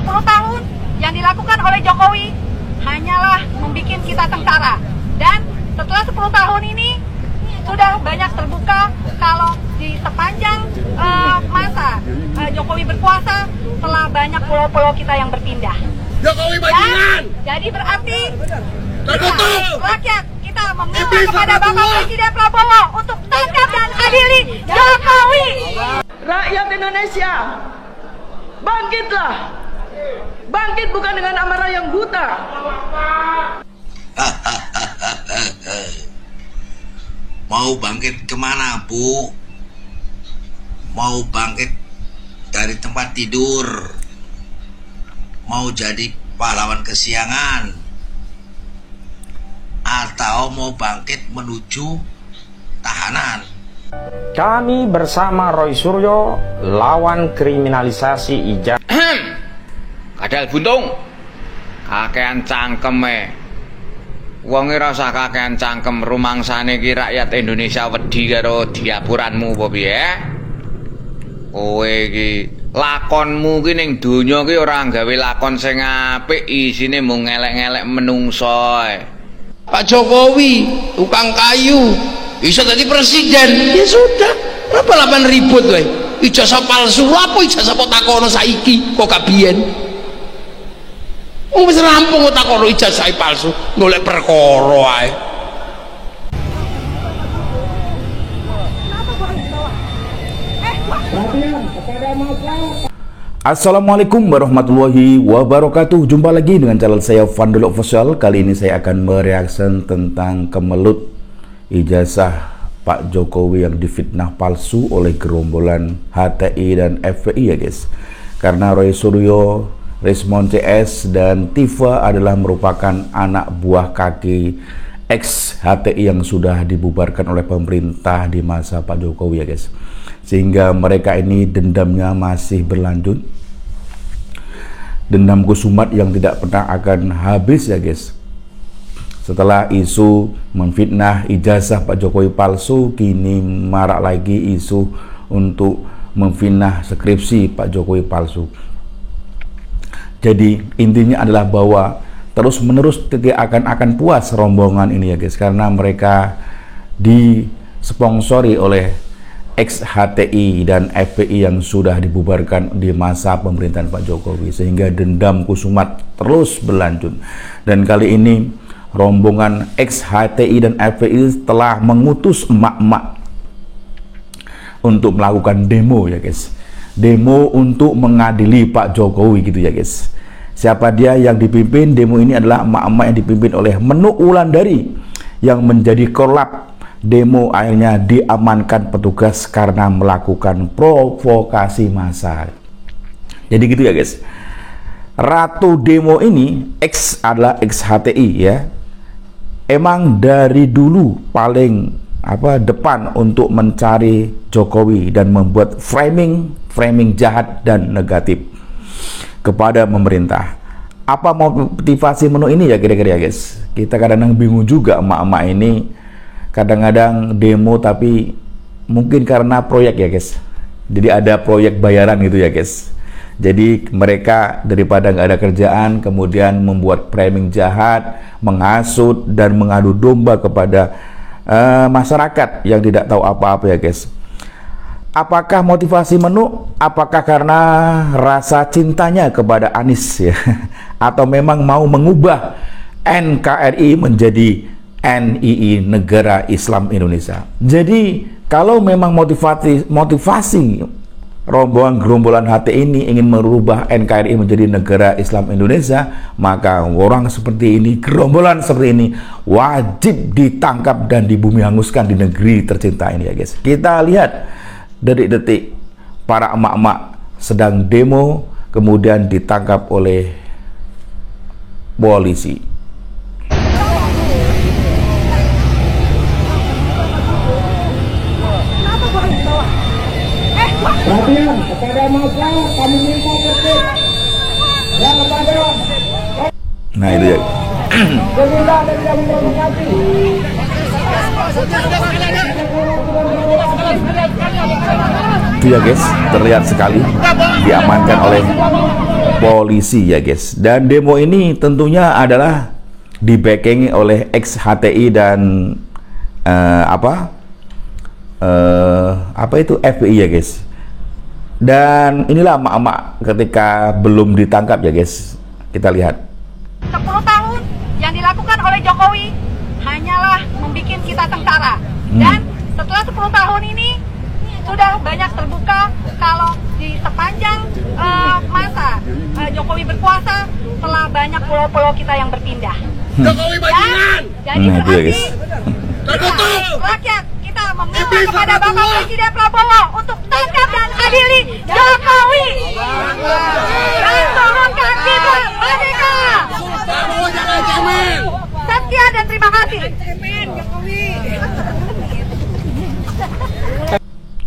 10 tahun yang dilakukan oleh Jokowi hanyalah membuat kita tengkara. Dan setelah 10 tahun ini sudah banyak terbuka kalau di sepanjang masa Jokowi berkuasa telah banyak pulau-pulau kita yang berpindah. Jokowi bajingan. Jadi berarti rakyat kita meminta kepada Bapak Presiden Prabowo untuk tangkap dan adili Jokowi. Rakyat Indonesia, bangkitlah. Bangkit bukan dengan amarah yang buta. Mau bangkit kemana, Bu? Mau bangkit dari tempat tidur? Mau jadi pahlawan kesiangan? Atau mau bangkit menuju tahanan? Kami bersama Roy Suryo lawan kriminalisasi ijazah. Kadal buntung, kakean cangkeme. Wonge ora usah kakean cangkem, rumangsane iki rakyat Indonesia wedi karo diapuranmu apa piye? Kowe iki lakonmu ki ning donya ki ora gawe lakon sing apik, isine mung ngelek-ngelek menungso. Pak Jokowi, tukang kayu, bisa jadi presiden. Ya sudah, berapa 8 ribut weh? Ijazah palsu, apa ijazah kok takono saiki, kok kabien? Wis rampung kok takono ijazah palsu, golek perkara ae. Assalamualaikum warahmatullahi wabarakatuh. Jumpa lagi dengan channel saya Fandul Official. Kali ini saya akan mereaksi tentang kemelut ijazah Pak Jokowi yang difitnah palsu oleh gerombolan HTI dan FPI ya guys. Karena Roy Suryo, Rismon CS dan Tifa adalah merupakan anak buah kaki ex HTI yang sudah dibubarkan oleh pemerintah di masa Pak Jokowi ya guys. Sehingga mereka ini dendamnya masih berlanjut, dendam kusumat yang tidak pernah akan habis ya guys. Setelah isu memfitnah ijazah Pak Jokowi palsu, kini marak lagi isu untuk memfitnah skripsi Pak Jokowi palsu. Jadi intinya adalah bahwa terus menerus tidak akan puas rombongan ini ya guys, karena mereka disponsori oleh ex-HTI dan FPI yang sudah dibubarkan di masa pemerintahan Pak Jokowi, sehingga dendam kusumat terus berlanjut. Dan kali ini rombongan ex-HTI dan FPI telah mengutus emak-emak untuk melakukan demo ya guys. Demo untuk mengadili Pak Jokowi gitu ya guys. Siapa dia yang dipimpin demo ini? Adalah emak-emak yang dipimpin oleh Menu Wulandari yang menjadi korlap demo. Akhirnya diamankan petugas karena melakukan provokasi massa. Jadi gitu ya guys. Ratu demo ini adalah ex HTI ya. Emang dari dulu paling depan untuk mencari Jokowi dan membuat framing jahat dan negatif kepada pemerintah. Apa motivasi Menu ini ya kira-kira ya guys? Kita kadang-kadang bingung juga, emak-emak ini kadang-kadang demo tapi mungkin karena proyek ya guys. Jadi ada proyek bayaran gitu ya guys. Jadi mereka daripada nggak ada kerjaan kemudian membuat framing jahat, menghasut dan mengadu domba kepada masyarakat yang tidak tahu apa-apa ya guys. Apakah motivasi Menu? Apakah karena rasa cintanya kepada Anies ya? Atau memang mau mengubah NKRI menjadi NII, Negara Islam Indonesia? Jadi kalau memang motivasi rombongan gerombolan HT ini ingin merubah NKRI menjadi Negara Islam Indonesia, maka orang seperti ini, gerombolan seperti ini wajib ditangkap dan dibumi hanguskan di negeri tercinta ini ya guys. Kita lihat detik-detik para emak-emak sedang demo kemudian ditangkap oleh polisi. Perhatian kepada massa, kami minta tertib. Yang kepada Nah itu ya. Gerindra dan tidak memprovokasi. Itu ya guys, terlihat sekali diamankan oleh polisi ya guys. Dan demo ini tentunya adalah di-backing oleh ex-HTI dan FPI ya guys. Dan inilah emak-emak ketika belum ditangkap ya guys. Kita lihat. 10 tahun yang dilakukan oleh Jokowi hanyalah membuat kita tentara. Dan setelah 10 tahun ini sudah banyak terbuka kalau di sepanjang masa Jokowi berkuasa telah banyak pulau-pulau kita yang berpindah. Jokowi bajingan. Jadi berarti rakyat kita meminta kepada Bapak Presiden Prabowo untuk tangkap dan adili Jokowi dan turunkan kita merdeka. Sekian dan terima kasih.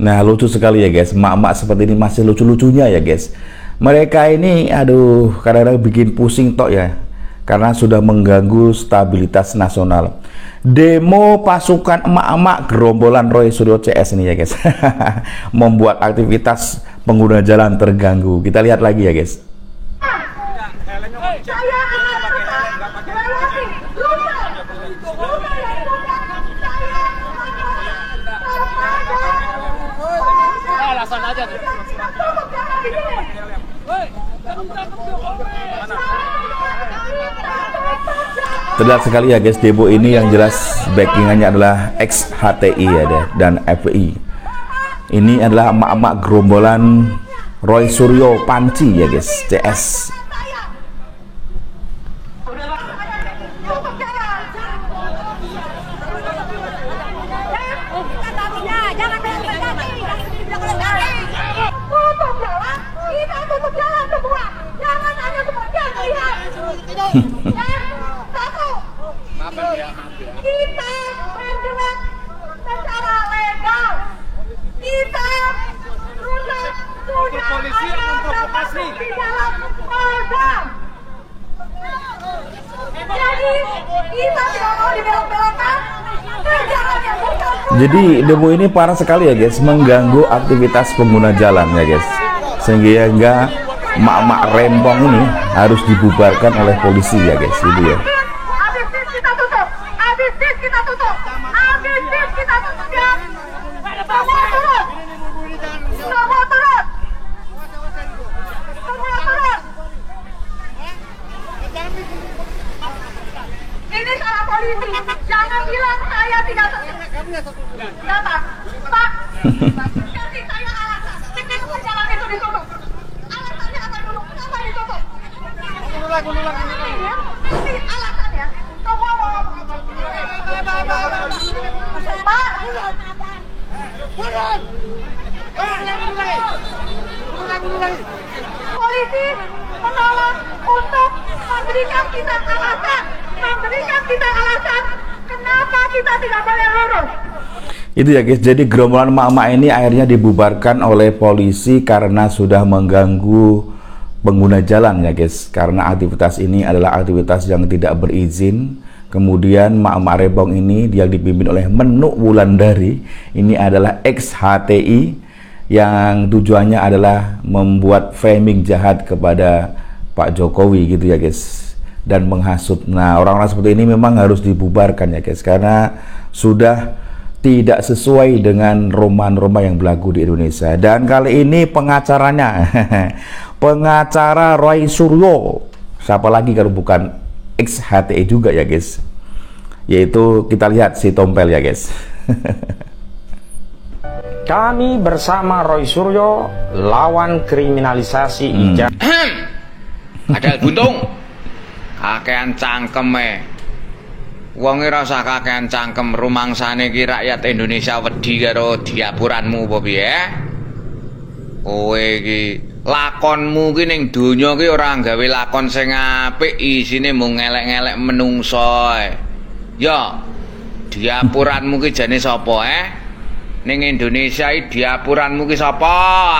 Nah, lucu sekali ya guys, emak-emak seperti ini masih lucu-lucunya ya guys. Mereka ini aduh kadang-kadang bikin pusing tok ya, karena sudah mengganggu stabilitas nasional. Demo pasukan emak-emak gerombolan Roy Suryo CS ini ya guys membuat aktivitas pengguna jalan terganggu. Kita lihat lagi ya guys. Terlihat sekali ya guys, demo ini yang jelas backingannya adalah ex-HTI ya dan FPI. Ini adalah emak-emak gerombolan Roy Suryo Panci ya guys, CS. Kita bergerak secara legal. Kita sudah ada di dalam Polda. Jadi kita tidak mau dibelok-belokkan. Jadi demo ini parah sekali ya guys, mengganggu aktivitas pengguna jalan ya guys, sehingga emak-emak rempong ini harus dibubarkan oleh polisi ya guys, gitu ya. Ini salah polisi. Jangan bilang saya tidak Pak, kasih saya alasan. Kenapa jalan itu ditutup? Alasannya apa dulu? Kenapa ditutup? Kasih alasannya. Semua mau Pak. Polisi menolak untuk memberikan kita alasan kenapa kita tidak boleh lurus. Itu ya guys, jadi gerombolan emak-emak ini akhirnya dibubarkan oleh polisi karena sudah mengganggu pengguna jalan ya guys, karena aktivitas ini adalah aktivitas yang tidak berizin. Kemudian emak-emak rempong ini yang dipimpin oleh Menuk Wulandari ini adalah ex-HTI yang tujuannya adalah membuat framing jahat kepada Pak Jokowi gitu ya guys, dan menghasut. Nah, orang-orang seperti ini memang harus dibubarkan ya guys, karena sudah tidak sesuai dengan norma-norma yang berlaku di Indonesia. Dan kali ini pengacaranya pengacara Roy Suryo, siapa lagi kalau bukan ex-HTI juga ya guys, yaitu kita lihat si Tompel ya guys. Kami bersama Roy Suryo lawan kriminalisasi ijazah. Adal buntung, kakean cangkeme. Wong ora usah kakean cangkem, rumangsane iki rakyat Indonesia wedi karo diapuranmu apa piye? Kowe iki lakonmu ki ning donya ki ora gawe lakon sing apik, isine mung ngelek-ngelek menungso. Ya, diapuranmu ki jane sapa ning Indonesia iki diapuranmu ki sapa?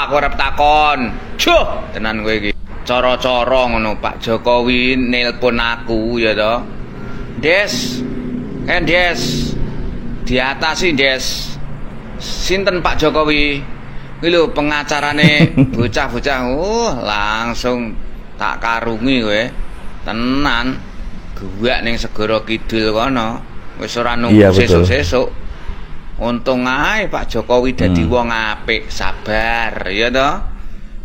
Aku arep takon. Juh, tenan kowe iki. Cara-cara ngono Pak Jokowi nelpon aku ya toh. Des. Des. Diatasi, Des. Sinten Pak Jokowi? Kuwi lho pengacarane bocah-bocah. Langsung tak karungi kowe. Tenan. Guwak ning segara kidul kono. Wis ora nunggu sesuk-sesuk. Untung ae Pak Jokowi dadi wong apik, sabar, ya toh.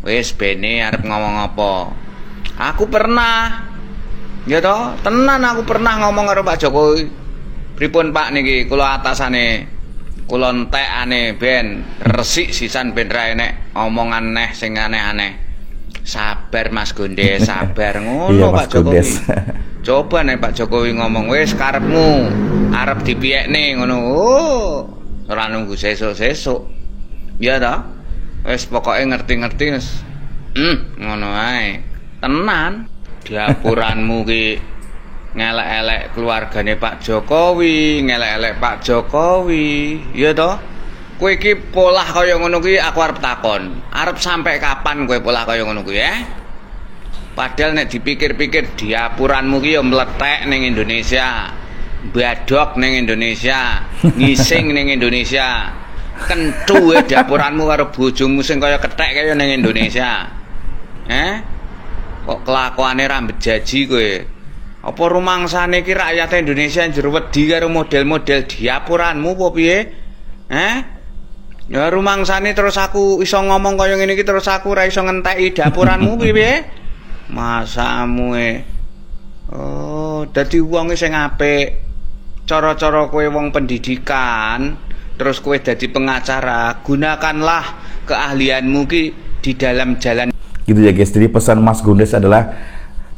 Wis bene arep ngomong apa. Aku pernah, ya toh, tenan aku pernah ngomong karo Pak Jokowi. Pripun Pak niki kula atasane, kula entekane ben resik sisan ben ra enek omongan neh sing aneh-aneh. Sabar Mas Gondes, sabar ngono Pak Jokowi. Coba nek Pak Jokowi ngomong wis karepmu, arep dipiyekne ngono. Oh. Ora nunggu sesuk-sesuk. Ya ta? Wis pokoke ngerti-ngerti wis. Ngono ae. Tenan. Diapuranmu ki ngelek-elek keluargane Pak Jokowi, ngelek-elek Pak Jokowi. Ya ta? Kowe iki polah kaya ngono kuwi aku arep takon. Arep sampai kapan kowe polah kaya ngono kuwi, Padahal nek dipikir-pikir diapuranmu ki ya mlethek ning Indonesia. Badok ning Indonesia, ngising ning Indonesia. Kentu dapuranmu karo bojomu sing kaya kethek kaya ning Indonesia. Kok kelakuane ra bejaji kowe. Apa rumangsane iki rakyat Indonesia njero wedi karo model-model diapuranmu apa piye? Ya rumangsane terus aku iso ngomong kaya ngene iki terus aku ora iso ngenteki dapuranmu piye? Masamu oh, dadi wong sing apik. Cara-cara kowe wong pendidikan, terus kowe dadi pengacara, gunakanlah keahlianmu ki di dalam jalan. Gitu ya guys. Jadi pesan Mas Gondes adalah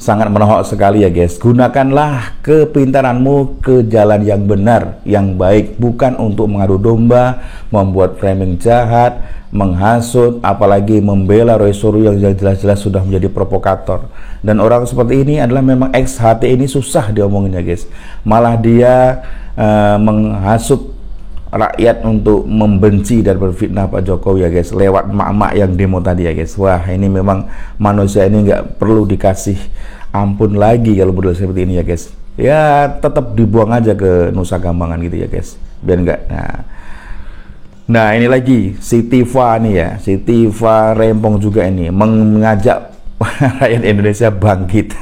sangat menohok sekali ya guys. Gunakanlah kepintaranmu ke jalan yang benar, yang baik, bukan untuk mengadu domba, membuat framing jahat, menghasut, apalagi membela Roy Suryo yang jelas-jelas sudah menjadi provokator. Dan orang seperti ini adalah memang ex-HT ini susah diomongin ya guys. Malah dia menghasut rakyat untuk membenci dan berfitnah Pak Jokowi ya guys, lewat emak-emak yang demo tadi ya guys. Wah, ini memang manusia ini nggak perlu dikasih ampun lagi kalau berdua seperti ini ya guys. Ya tetap dibuang aja ke Nusa Kambangan gitu ya guys, biar nggak. Nah ini lagi si Tifa nih ya, si Tifa Rempong juga ini mengajak rakyat Indonesia bangkit.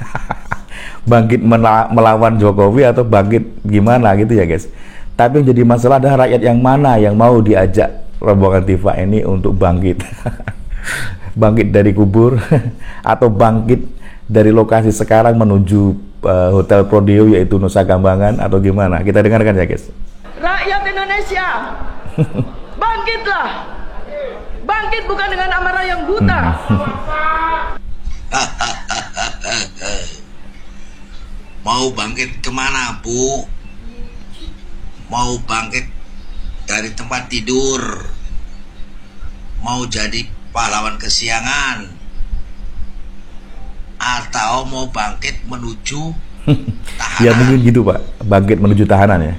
Bangkit melawan Jokowi atau bangkit gimana gitu ya guys. Tapi yang jadi masalah adalah rakyat yang mana yang mau diajak rombongan Tifa ini untuk bangkit. Bangkit dari kubur atau bangkit dari lokasi sekarang menuju Hotel Prodeo yaitu Nusa Kambangan atau gimana. Kita dengarkan ya guys. Rakyat Indonesia, bangkitlah. Bangkit bukan dengan amarah yang buta. Mau bangkit kemana, Bu? Mau bangkit dari tempat tidur? Mau jadi pahlawan kesiangan? Atau mau bangkit menuju tahanan? Ya mungkin gitu Pak, bangkit menuju tahanan ya.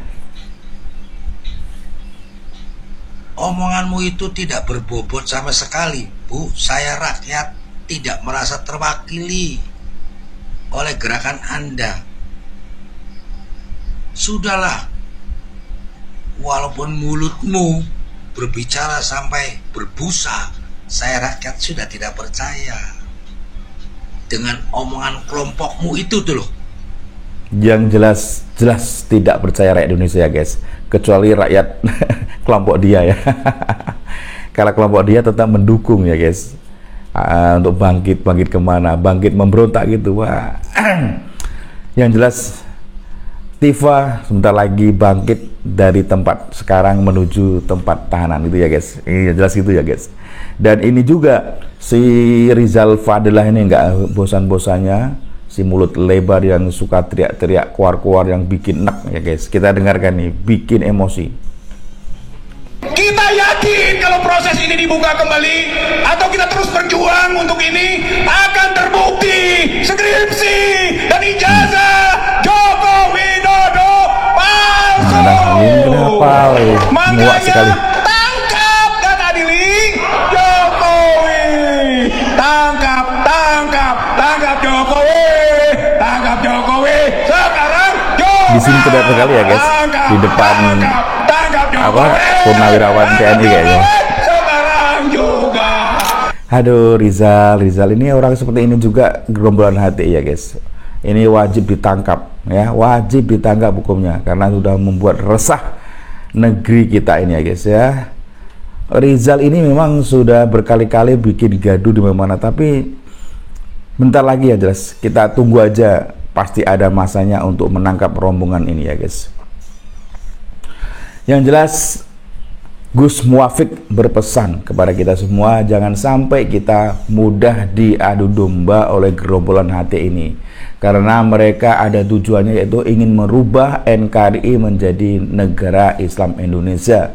Omonganmu itu tidak berbobot sama sekali, Bu. Saya rakyat tidak merasa terwakili oleh gerakan Anda. Sudahlah, walaupun mulutmu berbicara sampai berbusa, saya rakyat sudah tidak percaya dengan omongan kelompokmu itu tuh loh. Yang jelas tidak percaya rakyat Indonesia ya guys, kecuali rakyat kelompok dia ya. Kalau kelompok dia tetap mendukung ya guys, untuk bangkit kemana, bangkit memberontak gitu. Wah. Yang jelas Tifa sebentar lagi bangkit dari tempat sekarang menuju tempat tahanan itu ya guys. Ini jelas itu ya guys. Dan ini juga si Rizal Fadilah ini nggak bosan-bosannya, si mulut lebar yang suka teriak-teriak keluar-keluar yang bikin enak ya guys. Kita dengarkan nih, bikin emosi. Kita yakin kalau proses ini dibuka kembali atau kita terus berjuang untuk ini akan terbukti skripsi dan ijazah Joko Widodo palsu. Kenapa? Makanya tangkap dan adili Jokowi. Tangkap Jokowi. Tangkap Jokowi. Sekarang Jokowi. Di sini terlihat sekali ya guys, di depan purnawirawan TNI kayaknya. Aduh, Rizal ini orang seperti ini juga gerombolan HTI ya guys. Ini wajib ditangkap ya, wajib ditangkap hukumnya karena sudah membuat resah negeri kita ini ya guys ya. Rizal ini memang sudah berkali-kali bikin gaduh di mana-mana, tapi bentar lagi ya jelas, kita tunggu aja, pasti ada masanya untuk menangkap rombongan ini ya guys. Yang jelas Gus Muafik berpesan kepada kita semua, jangan sampai kita mudah diadu domba oleh gerombolan HTI ini, karena mereka ada tujuannya yaitu ingin merubah NKRI menjadi negara Islam Indonesia.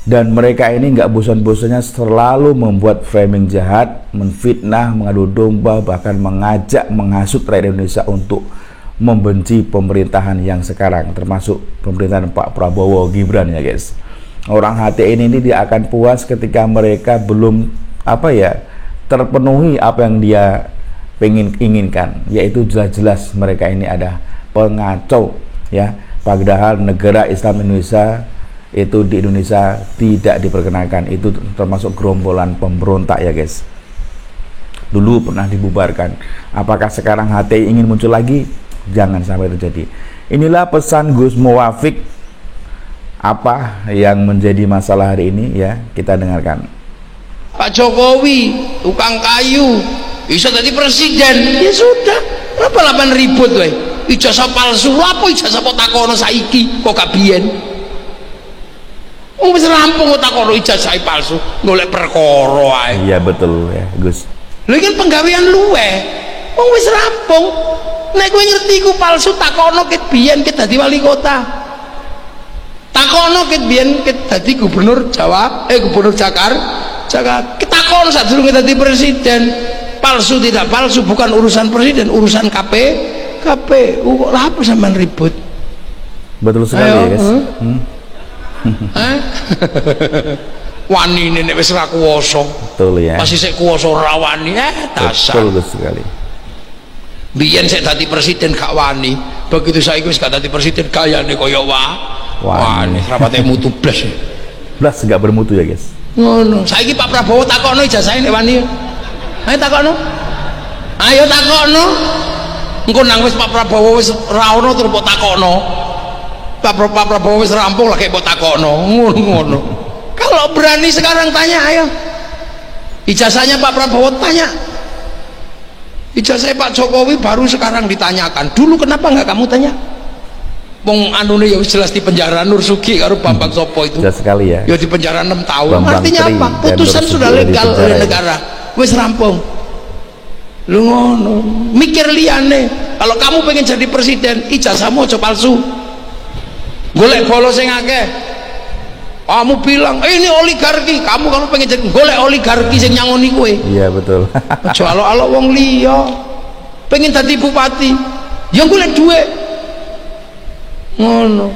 Dan mereka ini nggak bosan-bosannya selalu membuat framing jahat, menfitnah, mengadu domba, bahkan mengajak menghasut rakyat Indonesia untuk membenci pemerintahan yang sekarang, termasuk pemerintahan Pak Prabowo Gibran ya guys. Orang HTI ini dia akan puas ketika mereka belum terpenuhi apa yang dia inginkan, yaitu jelas-jelas mereka ini ada pengacau ya, padahal negara Islam Indonesia itu di Indonesia tidak diperkenalkan, itu termasuk gerombolan pemberontak ya guys. Dulu pernah dibubarkan, apakah sekarang HTI ingin muncul lagi? Jangan sampai terjadi. Inilah pesan Gus Muafik, apa yang menjadi masalah hari ini ya, kita dengarkan. Pak Jokowi tukang kayu bisa jadi presiden, ya sudah, kenapa lapan ribut weh? Ijazah palsu, apa ijazah kok takono saiki kok kabien? Wis rampung kok takono ijazah palsu, golek perkara ae. Iya betul ya Gus. Lha iki penggawean luwe. Wong wis rampung. Nek kowe ngerti iku palsu, takono ket biyen ket dadi wali kota. Takono ket biyen ket dadi gubernur Jawa, gubernur Jakarta. Ketakono sadurunge dadi presiden. Palsu tidak palsu bukan urusan presiden, urusan KPU. Kok lha apa sampean ribut? Betul sekali ya guys. Wani nek wis ra kuwasa. Betul ya. Masih sik kuwasa ora wani, dasar. Betul sekali. Biyen sik dadi presiden gak wani, begitu saiki wis gak dadi presiden gayane kaya wani. Rapate mutu blas. Blas gak bermutu ya guys. Ngono. Saiki Pak Prabowo takokno ijazahe nek wani. Ayo takokno. Ayo takokno. Engko nang wis Pak Prabowo wis ra ono terus kok takokno. Pak Prabowo wis rampung lagi kok takokno, ngono. Kalau berani sekarang tanya, ayo. Ijazahnya Pak Prabowo tanya. Ijazah Pak Jokowi baru sekarang ditanyakan. Dulu kenapa nggak kamu tanya? Wong anune ya wis jelas di penjara, Nur Sugi karo Bambang Sopo itu. Jelas sekali ya. Ya di penjara 6 tahun. Bambang Artinya Tri apa? Putusan sudah legal oleh negara. Wis rampung. Lu ngono. Mikir liyane. Kalau kamu pengen jadi presiden, ijazahmu aja palsu. Golek bolos sing akeh. Kamu bilang ini oligarki, kamu kalau pengen jadi golek oligarki sing nyangoni kowe. Iya betul. Aja alok-alok wong liya. Pengen dadi bupati, ya golek dhuwit. Ngono.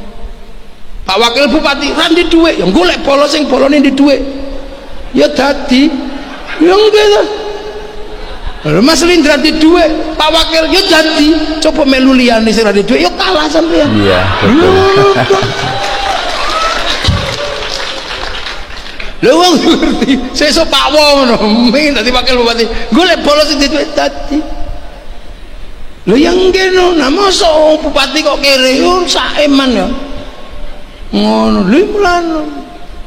Pak Wakil Bupati ra ndek dhuwit, ya golek bolos sing bolone ndek dhuwit. Ya dadi. Ya ngono. Mas Lindra di dhuwit, Pak Wakil ya dadi. Coba melu liyane sing ra ndek dhuwit ya kalah sampean. Iya, betul. Lha wong ngerti, sesuk Pak Wong ngono, pengen dadi wakil bupati, golek bolos sing duwe dadi. Lha yang ngene, nah mosok bupati kok kere yo saeman ya. Ngono, lha mulane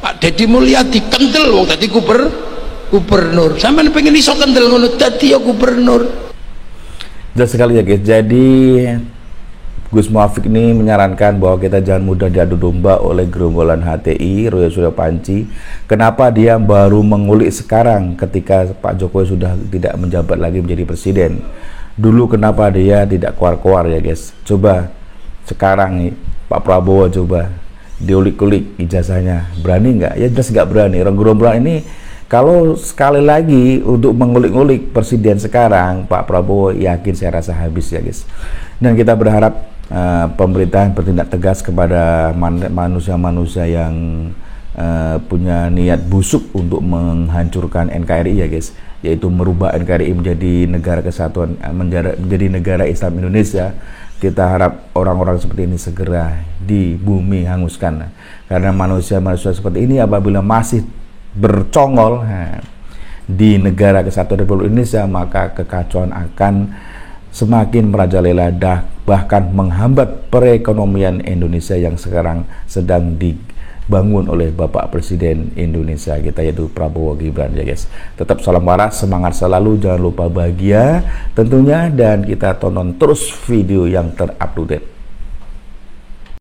Pak Deddy Mulyadi kendel wong dadi gubernur. Sampeyan pengen iso kendel ngono dadi ya gubernur. Jelas sekali ya guys. Jadi Gus Muafik ini menyarankan bahwa kita jangan mudah diadu domba oleh gerombolan HTI, Roy Suryo Panci. Kenapa dia baru mengulik sekarang ketika Pak Jokowi sudah tidak menjabat lagi menjadi presiden? Dulu kenapa dia tidak keluar-keluar ya guys? Coba sekarang nih Pak Prabowo coba diulik-ulik ijazahnya, berani nggak? Ya jelas nggak berani. Gerombolan ini kalau sekali lagi untuk mengulik-ulik presiden sekarang, Pak Prabowo yakin saya rasa habis ya guys. Dan kita berharap pemerintahan bertindak tegas kepada manusia-manusia yang punya niat busuk untuk menghancurkan NKRI ya guys, yaitu merubah NKRI menjadi negara kesatuan, menjadi negara Islam Indonesia. Kita harap orang-orang seperti ini segera di bumi hanguskan, karena manusia-manusia seperti ini apabila masih bercongol, di negara kesatuan Republik Indonesia, maka kekacauan akan semakin merajalela, bahkan menghambat perekonomian Indonesia yang sekarang sedang dibangun oleh Bapak Presiden Indonesia kita, yaitu Prabowo Gibran ya guys. Tetap salam waras, semangat selalu, jangan lupa bahagia tentunya, dan kita tonton terus video yang terupdate.